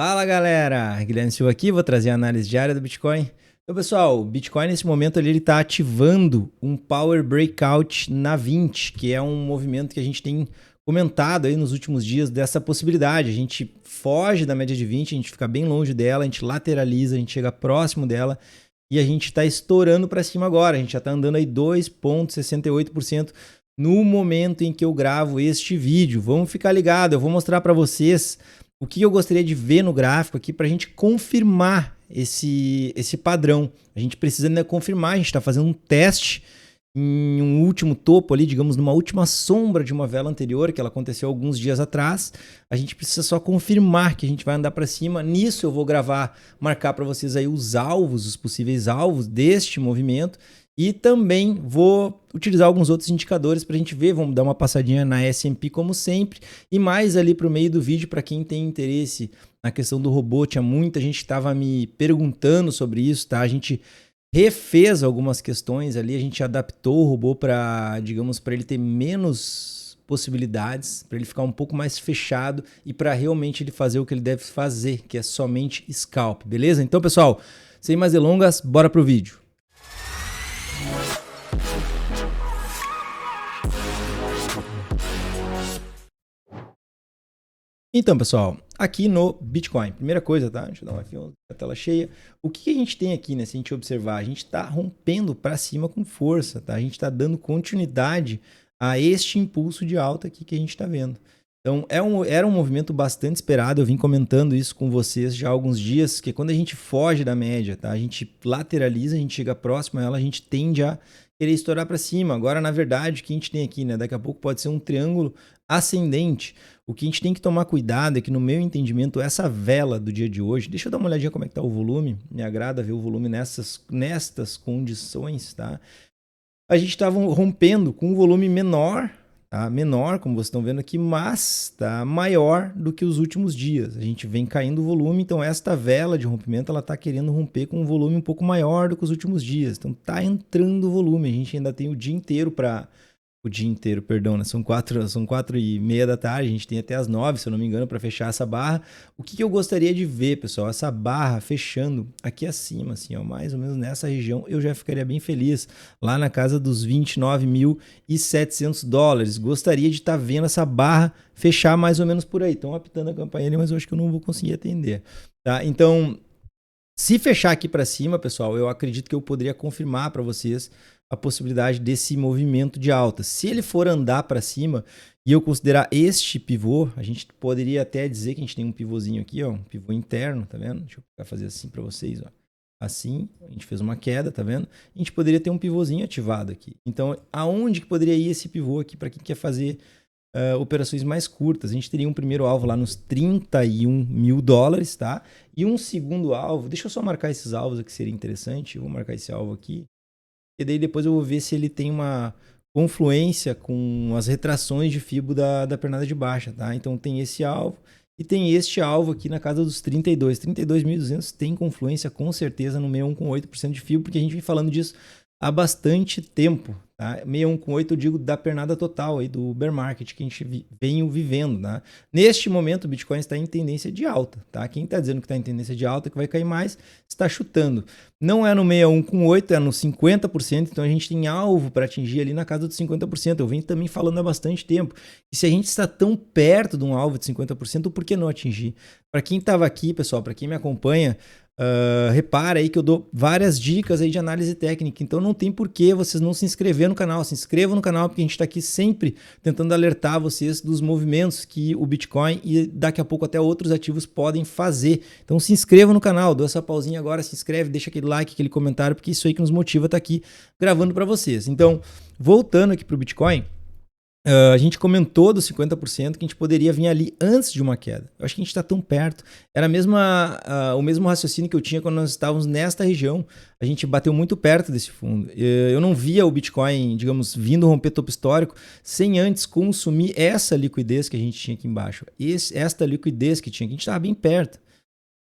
Fala galera, Guilherme Silva aqui, vou trazer a análise diária do Bitcoin. Então pessoal, o Bitcoin nesse momento ali, ele está ativando um Power Breakout na 20, que é um movimento que a gente tem comentado aí nos últimos dias dessa possibilidade. A gente foge da média de 20, a gente fica bem longe dela, a gente lateraliza, a gente chega próximo dela e a gente está estourando para cima agora. A gente já está andando aí 2,68% no momento em que eu gravo este vídeo. Vamos ficar ligado, eu vou mostrar para vocês o que eu gostaria de ver no gráfico aqui para a gente confirmar esse padrão. A gente precisa ainda confirmar, a gente está fazendo um teste em um último topo ali, digamos, numa última sombra de uma vela anterior, que ela aconteceu alguns dias atrás. A gente precisa só confirmar que a gente vai andar para cima. Nisso eu vou marcar para vocês aí os alvos, os possíveis alvos deste movimento. E também vou utilizar alguns outros indicadores para a gente ver, vamos dar uma passadinha na S&P como sempre, e mais ali para o meio do vídeo, para quem tem interesse na questão do robô, tinha muita gente que estava me perguntando sobre isso, tá? A gente refez algumas questões ali, a gente adaptou o robô para, digamos, para ele ter menos possibilidades, para ele ficar um pouco mais fechado e para realmente ele fazer o que ele deve fazer, que é somente scalp, beleza? Então, pessoal, sem mais delongas, bora pro vídeo. Então, pessoal, aqui no Bitcoin, primeira coisa, tá? Deixa eu dar uma F11, a tela cheia. O que a gente tem aqui, né? Se a gente observar, a gente está rompendo para cima com força, tá? A gente está dando continuidade a este impulso de alta aqui que a gente está vendo. Então, era um movimento bastante esperado, eu vim comentando isso com vocês já há alguns dias, que quando a gente foge da média, tá? A gente lateraliza, a gente chega próximo a ela, a gente tende a querer estourar para cima. Agora, na verdade, o que a gente tem aqui, né? Daqui a pouco pode ser um triângulo ascendente. O que a gente tem que tomar cuidado é que, no meu entendimento, essa vela do dia de hoje, deixa eu dar uma olhadinha como é que tá o volume, me agrada ver o volume nestas condições, tá? A gente estava rompendo com um volume menor, tá? Menor, como vocês estão vendo aqui, mas tá maior do que os últimos dias. A gente vem caindo o volume, então esta vela de rompimento, ela tá querendo romper com um volume um pouco maior do que os últimos dias. Então tá entrando o volume, a gente ainda tem o dia inteiro, perdão, né? São 4h30 da tarde, a gente tem até as 9, se eu não me engano, para fechar essa barra. O que eu gostaria de ver, pessoal? Essa barra fechando aqui acima, assim, ó, mais ou menos nessa região, eu já ficaria bem feliz, lá na casa dos $29.700. Gostaria de estar vendo essa barra fechar mais ou menos por aí. Estão apitando a campanha ali, mas eu acho que eu não vou conseguir atender, tá? Então, se fechar aqui para cima, pessoal, eu acredito que eu poderia confirmar para vocês a possibilidade desse movimento de alta. Se ele for andar para cima e eu considerar este pivô, a gente poderia até dizer que a gente tem um pivôzinho aqui, ó, um pivô interno, tá vendo? Deixa eu fazer assim para vocês, ó. Assim, a gente fez uma queda, tá vendo? A gente poderia ter um pivôzinho ativado aqui. Então, aonde que poderia ir esse pivô aqui para quem quer fazer operações mais curtas? A gente teria um primeiro alvo lá nos $31 mil, tá? E um segundo alvo, deixa eu só marcar esses alvos aqui, seria interessante. Eu vou marcar esse alvo aqui. E daí depois eu vou ver se ele tem uma confluência com as retrações de Fibo da pernada de baixa, tá? Então tem esse alvo e tem este alvo aqui na casa dos 32.200 tem confluência com certeza no 61,8% de Fibo, porque a gente vem falando disso há bastante tempo, tá? 61,8 eu digo da pernada total aí do bear market que a gente vem vivendo, tá? Neste momento o Bitcoin está em tendência de alta, tá? Quem está dizendo que está em tendência de alta, que vai cair mais, está chutando. Não é no 61,8, é no 50%, então a gente tem alvo para atingir ali na casa dos 50%. Eu venho também falando há bastante tempo. E se a gente está tão perto de um alvo de 50%, por que não atingir? Para quem estava aqui, pessoal, para quem me acompanha, repara aí que eu dou várias dicas aí de análise técnica, então não tem por que vocês não se inscrever no canal. Se inscrevam no canal, porque a gente está aqui sempre tentando alertar vocês dos movimentos que o Bitcoin e daqui a pouco até outros ativos podem fazer. Então se inscrevam no canal, dou essa pausinha agora, se inscreve, deixa aquele like, aquele comentário, porque isso aí que nos motiva a estar aqui gravando para vocês. Então, voltando aqui para o Bitcoin, a gente comentou dos 50% que a gente poderia vir ali antes de uma queda. Eu acho que a gente está tão perto. Era o mesmo raciocínio que eu tinha quando nós estávamos nesta região. A gente bateu muito perto desse fundo. Eu não via o Bitcoin, digamos, vindo romper topo histórico sem antes consumir essa liquidez que a gente tinha aqui embaixo. Esta liquidez que tinha aqui, a gente estava bem perto.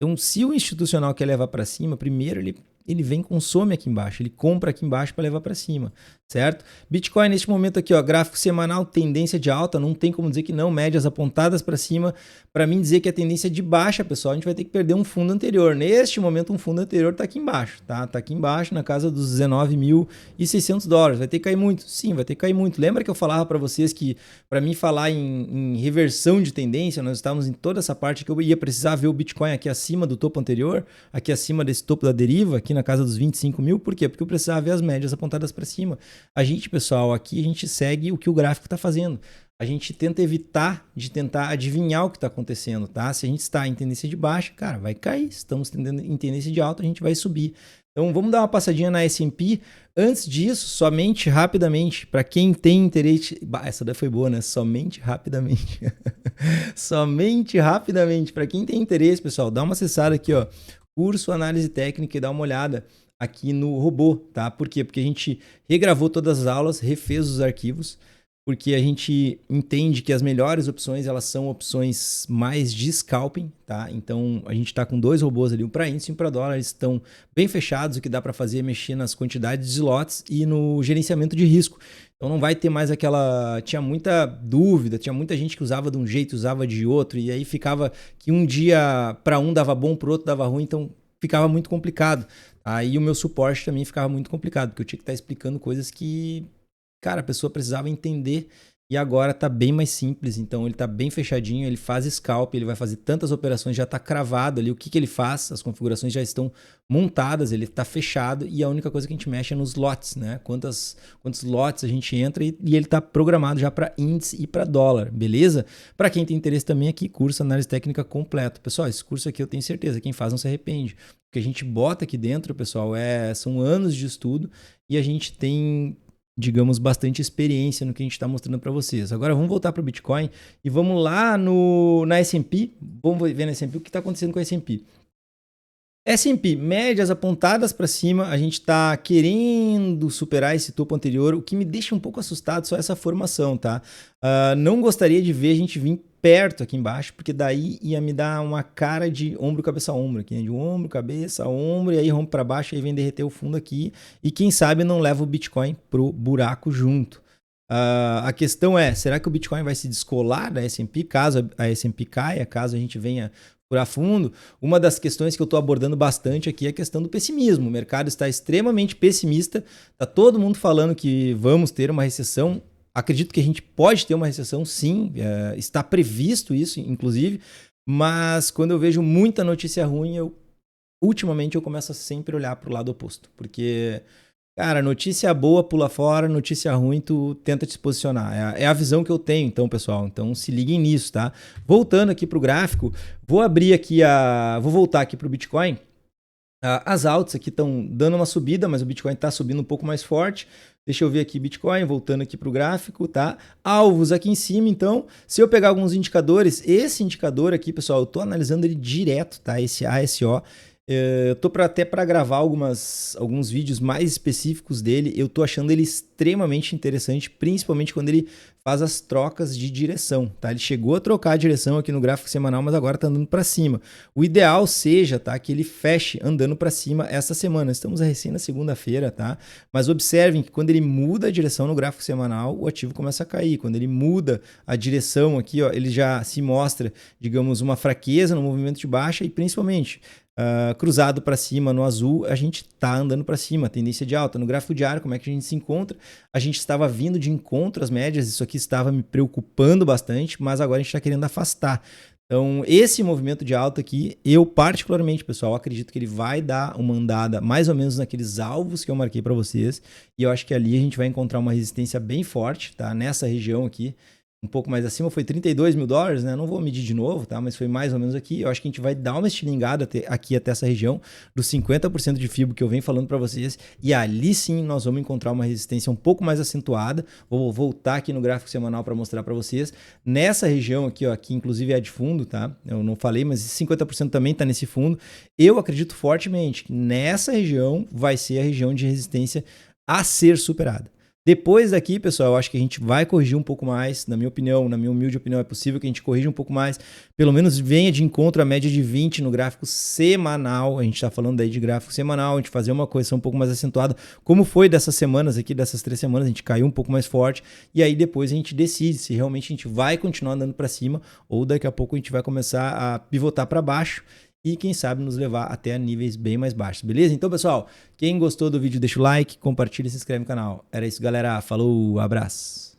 Então, se o institucional quer levar para cima, primeiro ele ele vem, consome aqui embaixo, ele compra aqui embaixo para levar para cima, certo? Bitcoin neste momento aqui, ó, gráfico semanal, tendência de alta, não tem como dizer que não, médias apontadas para cima. Para mim dizer que a tendência é de baixa, pessoal, a gente vai ter que perder um fundo anterior. Neste momento, um fundo anterior está aqui embaixo, tá? Tá aqui embaixo, na casa dos $19.600. Vai ter que cair muito? Sim, vai ter que cair muito. Lembra que eu falava para vocês que, para mim falar em reversão de tendência, nós estávamos em toda essa parte que eu ia precisar ver o Bitcoin aqui acima do topo anterior, aqui acima desse topo da deriva, aqui na casa dos 25 mil. Por quê? Porque eu precisava ver as médias apontadas para cima. A gente, pessoal, aqui a gente segue o que o gráfico está fazendo. A gente tenta evitar de tentar adivinhar o que está acontecendo, tá? Se a gente está em tendência de baixa, cara, vai cair. Se estamos em tendência de alta, a gente vai subir. Então, vamos dar uma passadinha na S&P. Antes disso, somente rapidamente, para quem tem interesse... Essa daí foi boa, né? Somente rapidamente. Somente rapidamente. Para quem tem interesse, pessoal, dá uma acessada aqui, ó. Curso Análise Técnica e dá uma olhada aqui no robô, tá? Por quê? Porque a gente regravou todas as aulas, refez os arquivos, porque a gente entende que as melhores opções, elas são opções mais de scalping, tá? Então, a gente está com 2 robôs ali, um para índice e um para dólar, eles estão bem fechados, o que dá para fazer é mexer nas quantidades de lotes e no gerenciamento de risco. Então, não vai ter mais aquela... Tinha muita dúvida, tinha muita gente que usava de um jeito, usava de outro, e aí ficava que um dia para um dava bom, para o outro dava ruim, então ficava muito complicado. Aí o meu suporte também ficava muito complicado, porque eu tinha que estar explicando coisas que... Cara, a pessoa precisava entender e agora tá bem mais simples. Então ele tá bem fechadinho, ele faz scalp, ele vai fazer tantas operações, já tá cravado ali o que ele faz, as configurações já estão montadas, ele tá fechado e a única coisa que a gente mexe é nos lotes, né? Quantos lotes a gente entra e ele tá programado já para índice e para dólar, beleza? Para quem tem interesse também aqui, curso Análise Técnica completo. Pessoal, esse curso aqui eu tenho certeza, quem faz não se arrepende. O que a gente bota aqui dentro, pessoal, são anos de estudo e a gente tem, digamos, bastante experiência no que a gente está mostrando para vocês. Agora vamos voltar para o Bitcoin e vamos lá na S&P. Vamos ver na S&P o que está acontecendo com a S&P. S&P, médias apontadas para cima, a gente está querendo superar esse topo anterior. O que me deixa um pouco assustado só essa formação, tá? Não gostaria de ver a gente vir perto aqui embaixo, porque daí ia me dar uma cara de ombro, cabeça, ombro aqui, né? De ombro, cabeça, ombro, e aí rompe para baixo, aí vem derreter o fundo aqui, e quem sabe não leva o Bitcoin pro buraco junto. A questão é, será que o Bitcoin vai se descolar da S&P, caso a S&P caia, caso a gente venha furar fundo? Uma das questões que eu estou abordando bastante aqui é a questão do pessimismo. O mercado está extremamente pessimista, está todo mundo falando que vamos ter uma recessão. Acredito que a gente pode ter uma recessão, sim, está previsto isso, inclusive, mas quando eu vejo muita notícia ruim, ultimamente eu começo a sempre olhar para o lado oposto, porque, cara, notícia boa pula fora, notícia ruim tu tenta te posicionar. É a visão que eu tenho, então, pessoal. Então, se liguem nisso, tá? Voltando aqui para o gráfico, vou voltar aqui para o Bitcoin. As altas aqui estão dando uma subida, mas o Bitcoin está subindo um pouco mais forte. Deixa eu ver aqui Bitcoin, voltando aqui para o gráfico, tá? Alvos aqui em cima, então, se eu pegar alguns indicadores, esse indicador aqui, pessoal, eu estou analisando ele direto, tá? Esse ASO. Eu tô até para gravar alguns vídeos mais específicos dele. Eu tô achando ele extremamente interessante, principalmente quando ele faz as trocas de direção, tá? Ele chegou a trocar a direção aqui no gráfico semanal, mas agora tá andando para cima. O ideal seja, tá, que ele feche andando para cima essa semana. Estamos recém na segunda-feira, tá? Mas observem que quando ele muda a direção no gráfico semanal, o ativo começa a cair. Quando ele muda a direção aqui, ó, ele já se mostra, digamos, uma fraqueza no movimento de baixa e principalmente cruzado para cima no azul, a gente está andando para cima, tendência de alta. No gráfico diário, como é que a gente se encontra? A gente estava vindo de encontro às médias, isso aqui estava me preocupando bastante, mas agora a gente está querendo afastar. Então, esse movimento de alta aqui, eu particularmente, pessoal, acredito que ele vai dar uma andada mais ou menos naqueles alvos que eu marquei para vocês, e eu acho que ali a gente vai encontrar uma resistência bem forte, tá? Nessa região aqui. Um pouco mais acima, foi $32 mil, né? Não vou medir de novo, tá? Mas foi mais ou menos aqui. Eu acho que a gente vai dar uma estilingada aqui até essa região dos 50% de fibra que eu venho falando para vocês. E ali sim nós vamos encontrar uma resistência um pouco mais acentuada. Vou voltar aqui no gráfico semanal para mostrar para vocês. Nessa região aqui, ó, aqui inclusive é de fundo, tá? Eu não falei, mas 50% também está nesse fundo. Eu acredito fortemente que nessa região vai ser a região de resistência a ser superada. Depois daqui, pessoal, eu acho que a gente vai corrigir um pouco mais, na minha opinião, na minha humilde opinião, é possível que a gente corrija um pouco mais, pelo menos venha de encontro à média de 20 no gráfico semanal, a gente está falando aí de gráfico semanal, a gente fazer uma correção um pouco mais acentuada, como foi dessas semanas aqui, dessas 3 semanas, a gente caiu um pouco mais forte, e aí depois a gente decide se realmente a gente vai continuar andando para cima, ou daqui a pouco a gente vai começar a pivotar para baixo, e quem sabe nos levar até a níveis bem mais baixos, beleza? Então, pessoal, quem gostou do vídeo deixa o like, compartilha e se inscreve no canal. Era isso, galera. Falou, abraço.